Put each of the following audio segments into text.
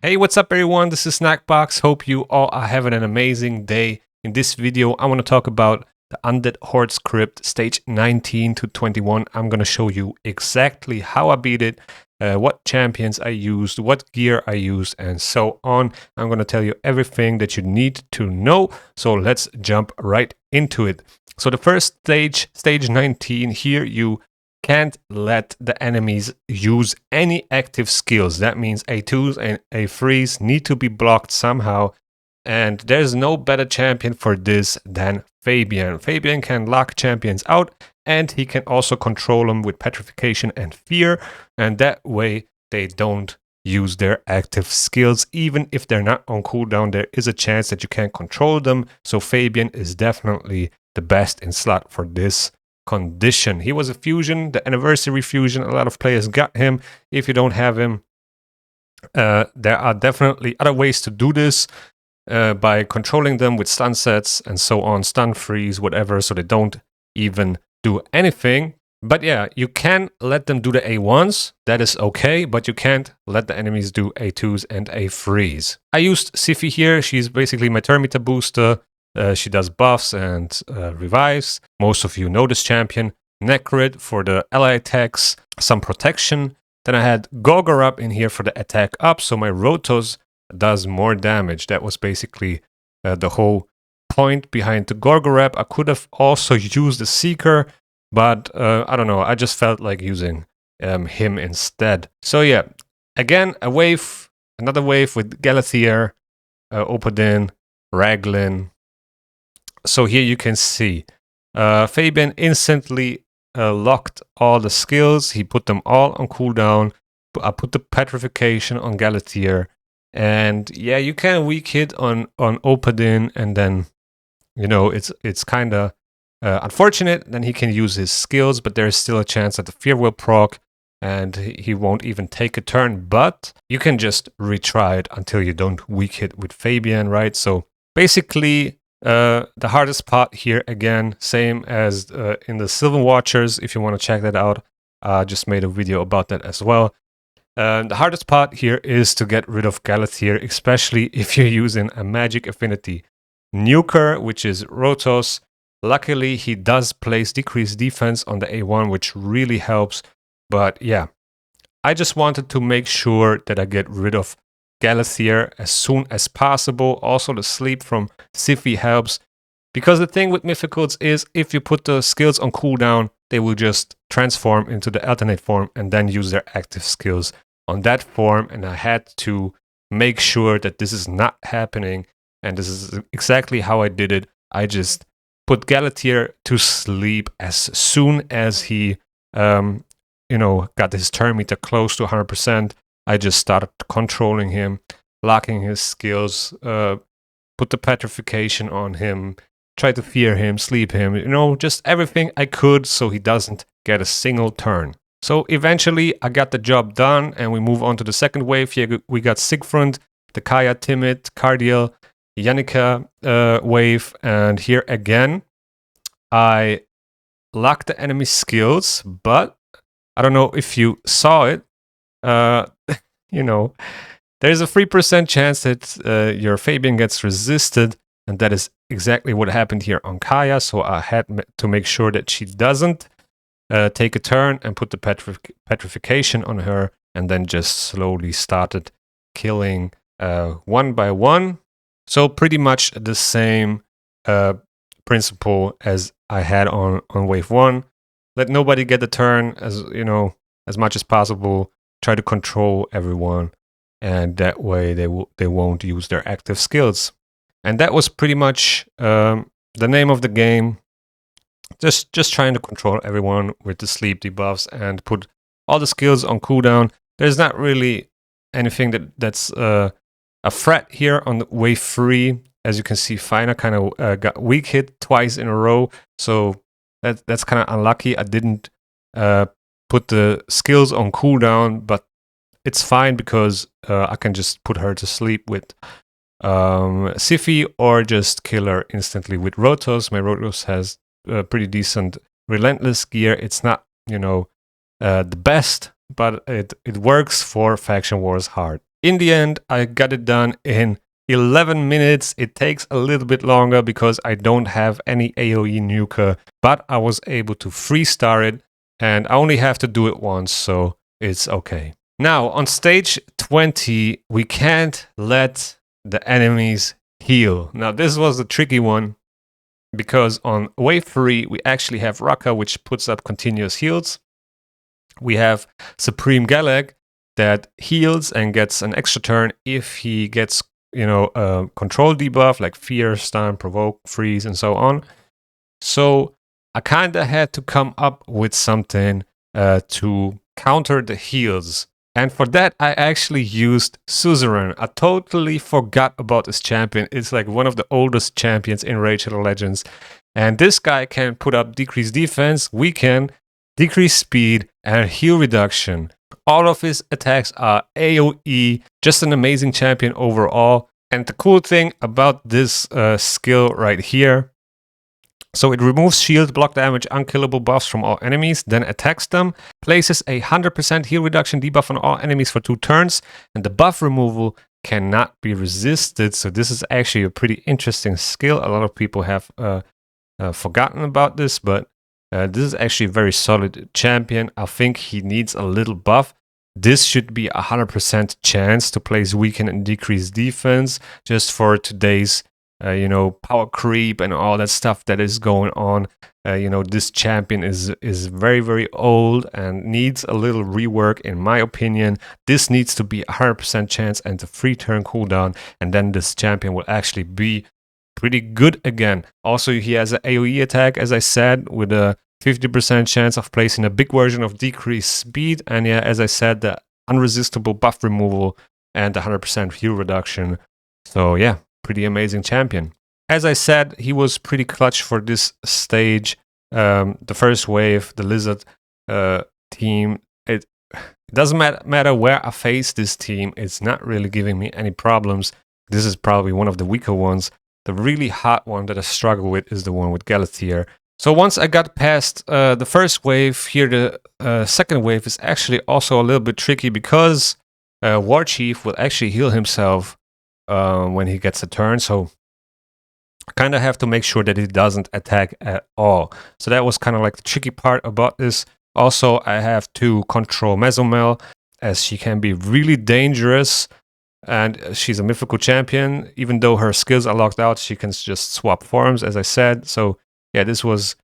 Hey, what's up everyone? This is Snackbox. Hope you all are having an amazing day. In this video, I want to talk about the Undead Hordes Crypt Stage 19 to 21. I'm going to show you exactly how I beat it, what champions I used, what gear I used, and so on. I'm going to tell you everything that you need to know. So let's jump right into it. So the first stage, stage 19, here you can't let the enemies use any active skills. That means A2s and A3s need to be blocked somehow. And there's no better champion for this than Fabian. Fabian can lock champions out, and he can also control them with petrification and fear. And that way they don't use their active skills. Even if they're not on cooldown, there is a chance that you can't control them. So Fabian is definitely the best in slot for this condition. He was a fusion, the anniversary fusion. A lot of players got him. If you don't have him, there are definitely other ways to do this by controlling them with stun sets and so on, stun freeze, whatever, so they don't even do anything. But yeah, you can let them do the A1s, that is okay, but you can't let the enemies do A2s and A3s. I used Siphi here. She's basically my turn meter booster. She does buffs and revives. Most of you know this champion. Nekhret for the ally attacks, some protection. Then I had Gorgorab in here for the attack up, so my Rotos does more damage. That was basically the whole point behind the Gorgorab. I could have also used the Seeker, but I don't know. I just felt like using him instead. So yeah, again, another wave with Galathier, Opodin, Raglan. So here you can see Fabian instantly locked all the skills. He put them all on cooldown. I put the petrification on Galathier. And yeah, you can weak hit on Opodin, and then, you know, it's kind of unfortunate. Then he can use his skills, but there's still a chance that the fear will proc, and he won't even take a turn. But you can just retry it until you don't weak hit with Fabian, right? So basically, the hardest part here, again, same as in the Sylvan Watchers, if you want to check that out. I just made a video about that as well. The hardest part here is to get rid of Galathier, especially if you're using a magic affinity nuker, which is Rotos. Luckily, he does place decreased defense on the A1, which really helps. But yeah, I just wanted to make sure that I get rid of Galathier as soon as possible. Also, the sleep from Siphi helps, because the thing with Mythicals is if you put the skills on cooldown, they will just transform into the alternate form and then use their active skills on that form. And I had to make sure that this is not happening, and this is exactly how I did it. I just put Galathier to sleep as soon as he got his turn meter close to 100%. I just started controlling him, locking his skills, put the petrification on him, try to fear him, sleep him, just everything I could so he doesn't get a single turn. So eventually I got the job done, and we move on to the second wave. Here we got Sigfrund, the Kaya, Timid, Cardiel, Yannicka wave, and here again I locked the enemy skills, but I don't know if you saw it. There's a 3% chance that your Fabian gets resisted, and that is exactly what happened here on Kaya. So I had to make sure that she doesn't take a turn, and put the petrification on her, and then just slowly started killing one by one. So pretty much the same principle as I had on wave 1. Let nobody get the turn, as much as possible. Try to control everyone, and that way they won't use their active skills. And that was pretty much the name of the game. Just trying to control everyone with the sleep debuffs and put all the skills on cooldown. There's not really anything that's a threat here on the wave 3. As you can see, Fina kind of got weak hit twice in a row, so that's kind of unlucky. I didn't put the skills on cooldown, but it's fine because I can just put her to sleep with Siphi, or just kill her instantly with Rotos. My Rotos has pretty decent relentless gear. It's not, the best, but it works for Faction Wars hard. In the end, I got it done in 11 minutes. It takes a little bit longer because I don't have any AoE nuker, but I was able to 3-star it, and I only have to do it once, so it's okay. Now, on stage 20, we can't let the enemies heal. Now, this was a tricky one, because on wave 3, we actually have Raka, which puts up continuous heals. We have Supreme Galek that heals and gets an extra turn if he gets, a control debuff like Fear, Stun, Provoke, Freeze, and so on. So I kind of had to come up with something to counter the heals. And for that, I actually used Suzerain. I totally forgot about this champion. It's like one of the oldest champions in Rage of the Legends. And this guy can put up decreased defense, weaken, decreased speed, and heal reduction. All of his attacks are AoE. Just an amazing champion overall. And the cool thing about this skill right here, so it removes shield, block damage, unkillable buffs from all enemies, then attacks them, places a 100% heal reduction debuff on all enemies for 2 turns, and the buff removal cannot be resisted. So this is actually a pretty interesting skill. A lot of people have forgotten about this, but this is actually a very solid champion. I think he needs a little buff. This should be a 100% chance to place weaken and decrease defense just for today's power creep and all that stuff that is going on. This champion is very, very old and needs a little rework, in my opinion. This needs to be a 100% chance and a 3-turn cooldown, and then this champion will actually be pretty good again. Also, he has an AoE attack, as I said, with a 50% chance of placing a big version of decreased speed, and yeah, as I said, the unresistible buff removal and the 100% heal reduction. So yeah, pretty amazing champion. As I said, he was pretty clutch for this stage. The first wave, the Lizard team, it doesn't matter where I face this team, it's not really giving me any problems. This is probably one of the weaker ones. The really hot one that I struggle with is the one with Galathir. So once I got past the first wave, here the second wave is actually also a little bit tricky, because War Chief will actually heal himself when he gets a turn, so I kind of have to make sure that he doesn't attack at all. So that was kind of like the tricky part about this. Also, I have to control Mesomel, as she can be really dangerous, and she's a mythical champion. Even though her skills are locked out, she can just swap forms, as I said. So yeah, this was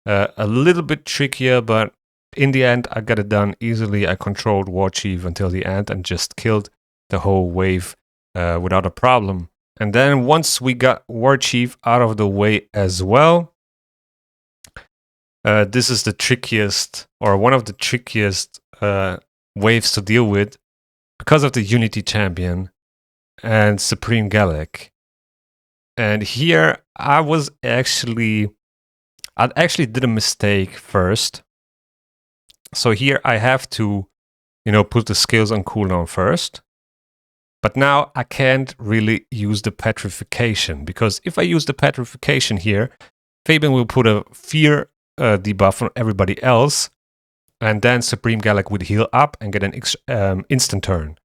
a little bit trickier, but in the end, I got it done easily. I controlled War Chief until the end and just killed the whole wave without a problem. And then once we got War Chief out of the way as well, this is the trickiest, or one of the trickiest waves to deal with, because of the Unity champion and Supreme Galek. And here I actually did a mistake first. So here I have to, put the skills on cooldown first. But now I can't really use the petrification, because if I use the petrification here, Fabian will put a fear debuff on everybody else, and then Supreme Galek would heal up and get an instant turn.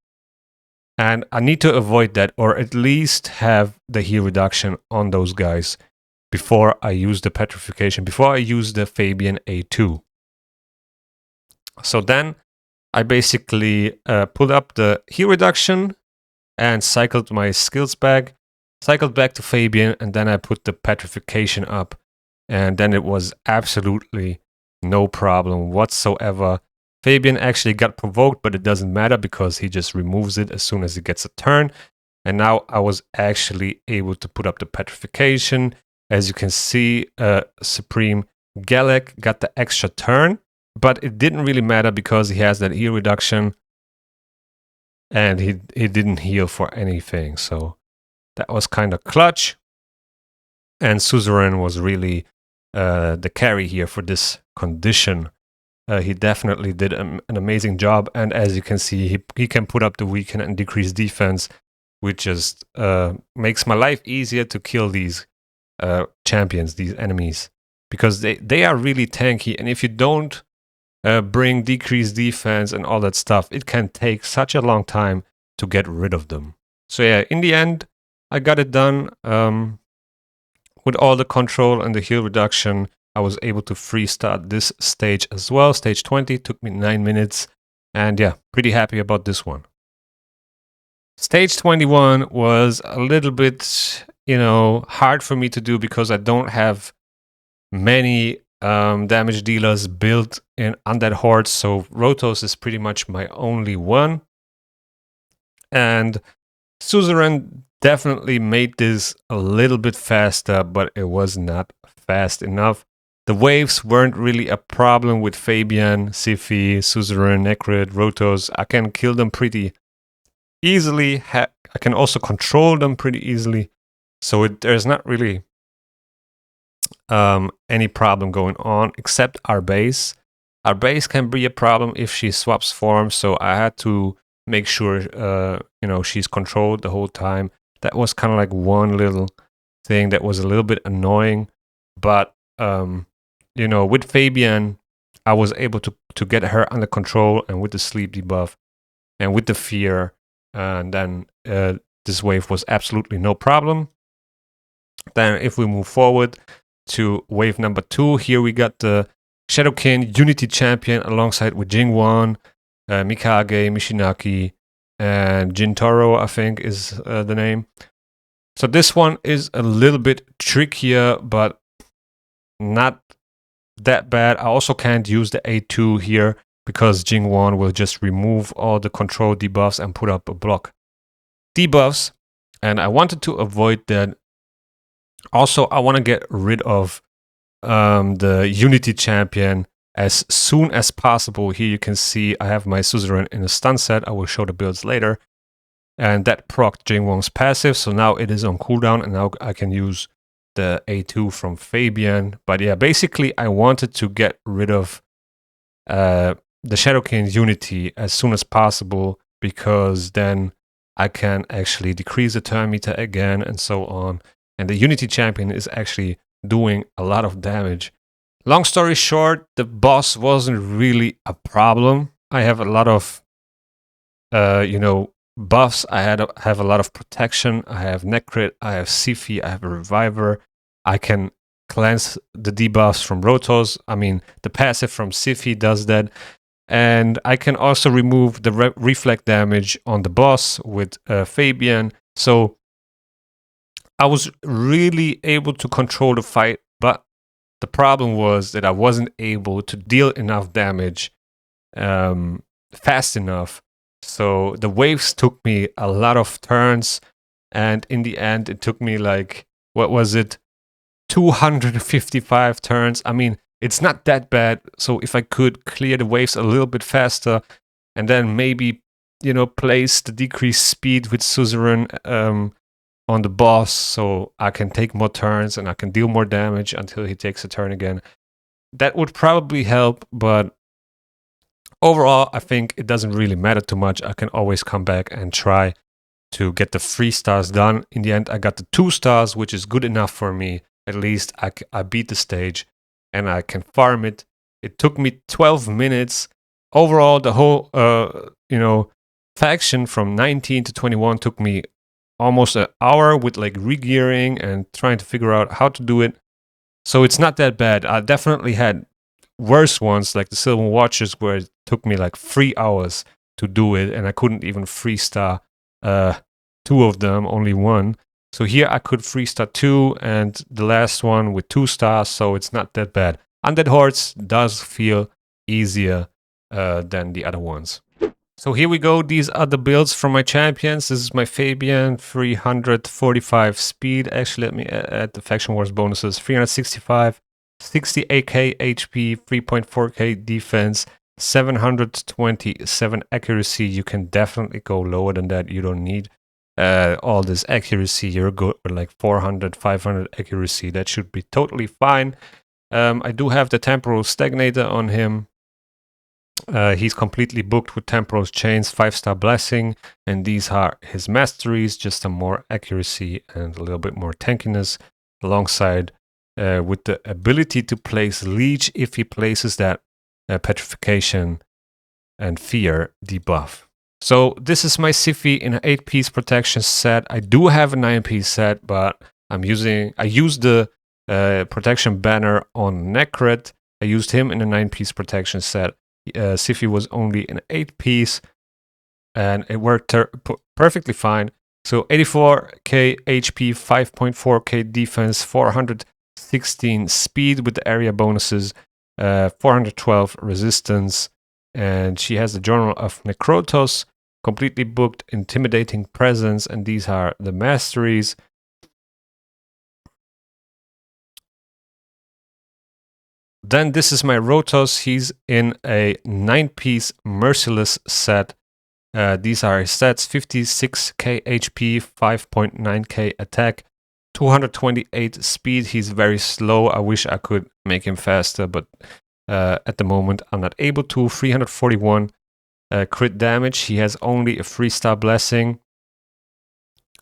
And I need to avoid that, or at least have the heal reduction on those guys before I use the petrification, before I use the Fabian A2. So then I basically pulled up the heal reduction and cycled my skills back, cycled back to Fabian, and then I put the petrification up, and then it was absolutely no problem whatsoever. Fabian actually got provoked, but it doesn't matter because he just removes it as soon as he gets a turn. And now I was actually able to put up the petrification. As you can see, Supreme Galek got the extra turn, but it didn't really matter because he has that heal reduction, and he didn't heal for anything. So that was kind of clutch. And Suzerain was really the carry here for this condition. He definitely did an amazing job, and as you can see, he can put up the weaken and decrease defense, which just makes my life easier to kill these champions, these enemies, because they are really tanky, and if you don't bring decreased defense and all that stuff, it can take such a long time to get rid of them. So yeah, in the end, I got it done. With all the control and the heal reduction, I was able to free start this stage as well. Stage 20 took me 9 minutes. And yeah, pretty happy about this one. Stage 21 was a little bit, hard for me to do because I don't have many damage dealers built in Undead Hordes. So Rotos is pretty much my only one. And Suzerain definitely made this a little bit faster, but it was not fast enough. The waves weren't really a problem with Fabian, Siphi, Suzerain, Nekhret, Rotos. I can kill them pretty easily. I can also control them pretty easily. So there's not really any problem going on, except our base. Our base can be a problem if she swaps forms, so I had to make sure she's controlled the whole time. That was kind of like one little thing that was a little bit annoying, but with Fabian, I was able to get her under control, and with the sleep debuff and with the fear, and then this wave was absolutely no problem. Then if we move forward to wave number 2, here we got the Shadowkin Unity Champion alongside with Jingwan, Mikage, Mishinaki, and Jintaro, I think is the name. So this one is a little bit trickier, but not that bad. I also can't use the A2 here because Jingwan will just remove all the control debuffs and put up a block debuffs. And I wanted to avoid that. Also, I want to get rid of the Unity Champion as soon as possible. Here you can see I have my Suzerain in a stun set. I will show the builds later. And that procced Jingwon's passive, so now it is on cooldown, and now I can use the A2 from Fabian. But yeah, basically I wanted to get rid of the Shadowkin Unity as soon as possible, because then I can actually decrease the turn meter again and so on. And the Unity Champion is actually doing a lot of damage. Long story short, the boss wasn't really a problem. I have a lot of, buffs. I have a lot of protection. I have Nekhret, I have Siphi, I have a Reviver. I can cleanse the debuffs from Rotos. I mean, the passive from Siphi does that. And I can also remove the reflect damage on the boss with Fabian. So I was really able to control the fight, but the problem was that I wasn't able to deal enough damage fast enough. So the waves took me a lot of turns, and in the end it took me like, 255 turns. I mean, it's not that bad. So if I could clear the waves a little bit faster, and then maybe, place the decreased speed with Suzerain on the boss, so I can take more turns and I can deal more damage until he takes a turn again, that would probably help. But overall, I think it doesn't really matter too much. I can always come back and try to get the 3 stars done. In the end, I got the 2 stars, which is good enough for me. At least I beat the stage and I can farm it. It took me 12 minutes. Overall, the whole, faction from 19 to 21 took me almost an hour with like regearing and trying to figure out how to do it. So it's not that bad. I definitely had worse ones, like the Silver Watchers, where it took me like 3 hours to do it, and I couldn't even 3-star 2 of them, only 1. So here I could 3-star 2, and the last one with 2 stars, so it's not that bad. Undead Hordes does feel easier than the other ones. So here we go. These are the builds from my champions. This is my Fabian, 345 speed. Actually, let me add the Faction Wars bonuses. 365, 68k HP, 3.4k defense, 727 accuracy. You can definitely go lower than that. You don't need all this accuracy. You're good with like 400, 500 accuracy. That should be totally fine. I do have the Temporal Stagnator on him. He's completely booked with Temporal Chains, 5-star Blessing, and these are his masteries, just some more accuracy and a little bit more tankiness, alongside with the ability to place Leech if he places that Petrification and Fear debuff. So this is my Siphi in an 8-piece protection set. I do have a 9-piece set, but I used the protection banner on Nekhret. I used him in a 9-piece protection set. Siphi was only an 8-piece, and it worked perfectly fine. So 84k HP, 5.4k defense, 416 speed with the area bonuses, 412 resistance, and she has the Journal of Rotos, completely booked, intimidating presence, and these are the masteries. Then this is my Rotos. He's in a 9-piece Merciless set. These are his stats: 56k HP, 5.9k attack, 228 speed. He's very slow. I wish I could make him faster, but at the moment I'm not able to. 341 crit damage. He has only a 3-star blessing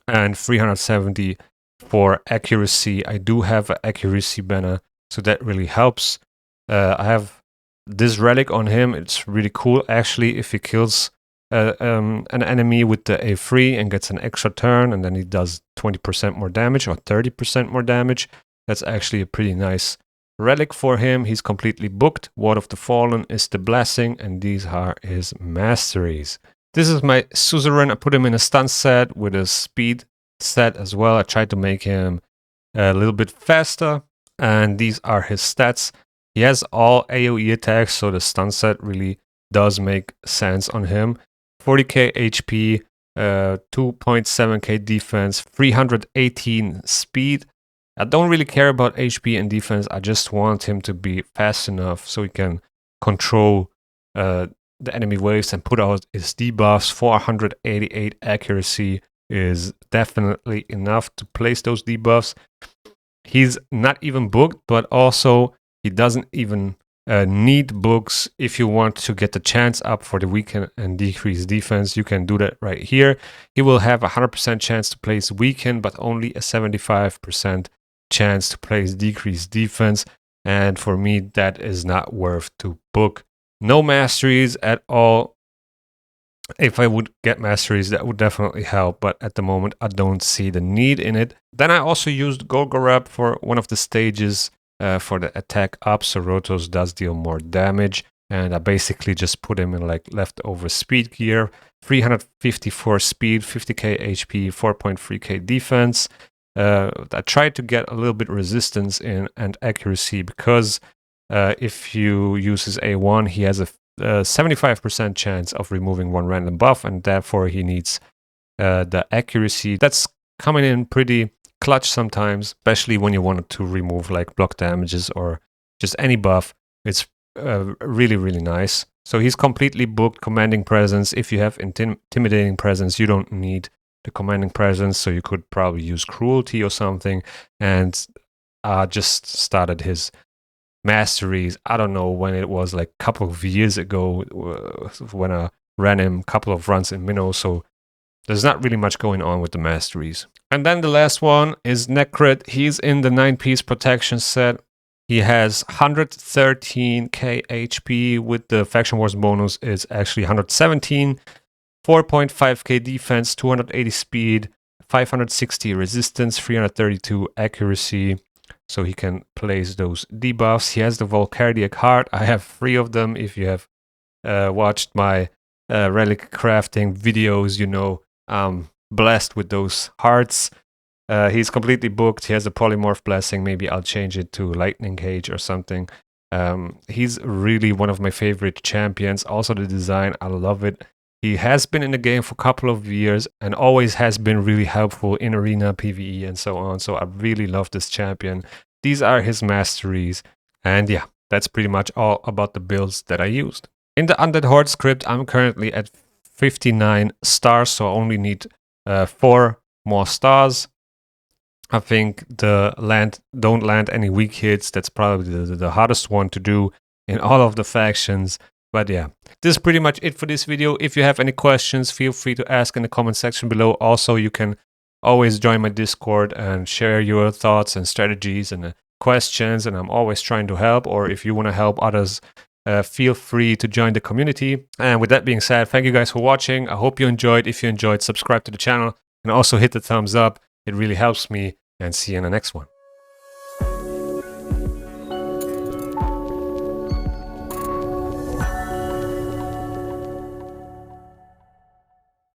and 370 for accuracy. I do have an accuracy banner, so that really helps. I have this relic on him. It's really cool actually. If he kills an enemy with the A3 and gets an extra turn, and then he does 20% more damage or 30% more damage, that's actually a pretty nice relic for him. He's completely booked. Ward of the Fallen is the blessing, and these are his masteries. This is my Suzerain. I put him in a stun set with a speed set as well. I tried to make him a little bit faster, and these are his stats. He has all AoE attacks, so the stun set really does make sense on him. 40k HP, 2.7k defense, 318 speed. I don't really care about HP and defense. I just want him to be fast enough so he can control the enemy waves and put out his debuffs. 488 accuracy is definitely enough to place those debuffs. He's not even booked, but also he doesn't even need books. If you want to get the chance up for the weaken and decrease defense, you can do that right here. He will have a 100% chance to place weaken, but only a 75% chance to place decreased defense. And for me, that is not worth to book. No masteries at all. If I would get masteries, that would definitely help, but at the moment, I don't see the need in it. Then I also used Gorgorab for one of the stages. For the attack up, so Rotos does deal more damage, and I basically just put him in like leftover speed gear. 354 speed, 50k HP, 4.3k defense. I tried to get a little bit resistance in and accuracy, because if you use his A1, he has a 75% chance of removing one random buff, and therefore he needs the accuracy. That's coming in pretty clutch sometimes, especially when you want to remove like block damages or just any buff. It's really, really nice. So he's completely booked. Commanding presence. If you have intimidating presence, you don't need the commanding presence, so you could probably use cruelty or something. And just started his masteries. I don't know when it was, like a couple of years ago, when I ran him a couple of runs in Minnow, so there's not really much going on with the masteries. And then the last one is Nekhret. He's in the 9-piece protection set. He has 113k HP with the Faction Wars bonus. It's actually 117. 4.5k defense, 280 speed, 560 resistance, 332 accuracy. So he can place those debuffs. He has the Volcardiac Heart. I have 3 of them. If you have watched my relic crafting videos, you know I'm blessed with those hearts. He's completely booked. He has a polymorph blessing. Maybe I'll change it to lightning cage or something. He's really one of my favorite champions. Also the design, I love it. He has been in the game for a couple of years and always has been really helpful in arena, PvE, and so on. So I really love this champion. These are his masteries. And yeah, that's pretty much all about the builds that I used. In the Undead Horde script, I'm currently at 59 stars, so I only need 4 more stars. I think the don't land any weak hits. That's probably the hardest one to do in all of the factions. But yeah, this is pretty much it for this video. If you have any questions, feel free to ask in the comment section below. Also, you can always join my Discord and share your thoughts and strategies and questions, and I'm always trying to help. Or if you want to help others feel free to join the community. And with that being said, thank you guys for watching. I hope you enjoyed. If you enjoyed, subscribe to the channel and also hit the thumbs up. It really helps me, and see you in the next one.